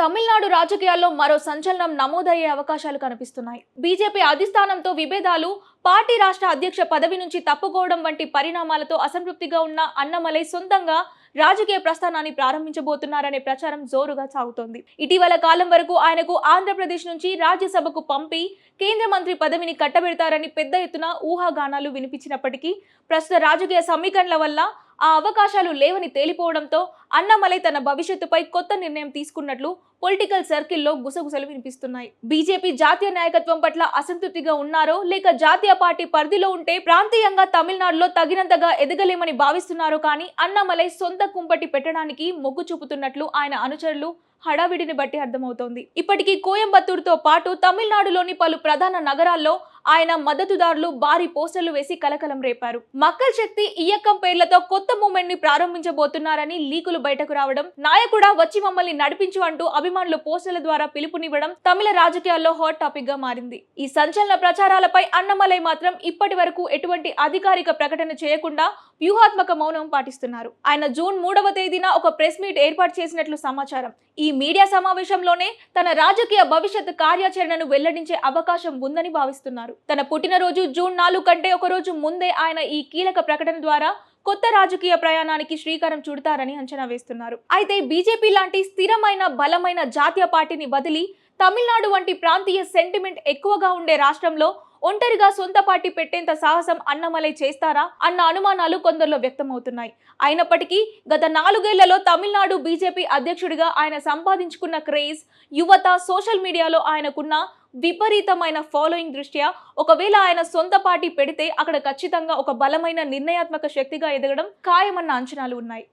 తమిళనాడు రాజకీయాల్లో మరో సంచలనం నమోదయ్యే అవకాశాలు కనిపిస్తున్నాయి. బీజేపీ అధిష్టానంతో విభేదాలు, పార్టీ రాష్ట్ర అధ్యక్ష పదవి నుంచి తప్పుకోవడం వంటి పరిణామాలతో అసంతృప్తిగా ఉన్న అన్నమలై సొంతంగా రాజకీయ ప్రస్థానాన్ని ప్రారంభించబోతున్నారనే ప్రచారం జోరుగా సాగుతోంది. ఇటీవల కాలం వరకు ఆయనకు ఆంధ్రప్రదేశ్ నుంచి రాజ్యసభకు పంపి కేంద్ర మంత్రి పదవిని కట్టబెడతారని పెద్ద ఎత్తున ఊహాగానాలు వినిపించినప్పటికీ ప్రస్తుత రాజకీయ సమీకరణల వల్ల ఆ అవకాశాలు లేవని తేలిపోవడంతో అన్నమలై తన భవిష్యత్తుపై కొత్త నిర్ణయం తీసుకున్నట్లు పొలిటికల్ సర్కిల్లో గుసగుసలు వినిపిస్తున్నాయి. బీజేపీ జాతీయ నాయకత్వం పట్ల అసంతృప్తిగా ఉన్నారో లేక జాతీయ పార్టీ పరిధిలో ఉంటే ప్రాంతీయంగా తమిళనాడులో తగినంతగా ఎదగలేమని భావిస్తున్నారో కానీ అన్నమలై సొంత కుంపటి పెట్టడానికి మొగ్గు చూపుతున్నట్లు ఆయన అనుచరులు హడావిడిని బట్టి అర్థమవుతోంది. ఇప్పటికీ కోయంబత్తూరుతో పాటు తమిళనాడులోని పలు ప్రధాన నగరాల్లో ఆయన మద్దతుదారులు భారీ పోస్టర్లు వేసి కలకలం రేపారు. మక్కల్ శక్తి ఇయ్యక్కం పేర్లతో కొత్త మూవ్మెంట్ ని ప్రారంభించబోతున్నారని లీకులు బయటకు రావడం, నాయకుడా వచ్చి మమ్మల్ని నడిపించు అంటూ అభిమానులు పోస్టర్ల ద్వారా పిలుపునివ్వడం తమిళ రాజకీయాల్లో హాట్ టాపిక్ గా మారింది. ఈ సంచలన ప్రచారాలపై అన్నమలై మాత్రం ఇప్పటి వరకు ఎటువంటి అధికారిక ప్రకటన చేయకుండా వ్యూహాత్మక మౌనం పాటిస్తున్నారు. ఆయన జూన్ 3వ తేదీన ఒక ప్రెస్ మీట్ ఏర్పాటు చేసినట్లు సమాచారం. ఈ మీడియా సమావేశంలోనే తన రాజకీయ భవిష్యత్ కార్యాచరణను వెల్లడించే అవకాశం ఉందని భావిస్తున్నారు. తన పుట్టినరోజు జూన్ 4 కంటే ఒక రోజు ముందే ఆయన ఈ కీలక ప్రకటన ద్వారా కొత్త రాజకీయ ప్రయాణానికి శ్రీకారం చుడతారని అంచనా వేస్తున్నారు. అయితే బీజేపీ లాంటి స్థిరమైన బలమైన జాతీయ పార్టీని వదిలి తమిళనాడు వంటి ప్రాంతీయ సెంటిమెంట్ ఎక్కువగా ఉండే రాష్ట్రంలో ఒంటరిగా సొంత పార్టీ పెట్టేంత సాహసం అన్నమలై చేస్తారా అన్న అనుమానాలు కొందరిలో వ్యక్తమవుతున్నాయి. అయినప్పటికీ గత 4 ఏళ్లలో తమిళనాడు బీజేపీ అధ్యక్షుడిగా ఆయన సంపాదించుకున్న క్రేజ్, యువత, సోషల్ మీడియాలో ఆయనకున్న విపరీతమైన ఫాలోయింగ్ దృష్ట్యా ఒకవేళ ఆయన సొంత పార్టీ పెడితే అక్కడ ఖచ్చితంగా ఒక బలమైన నిర్ణయాత్మక శక్తిగా ఎదగడం ఖాయమన్న అంచనాలు ఉన్నాయి.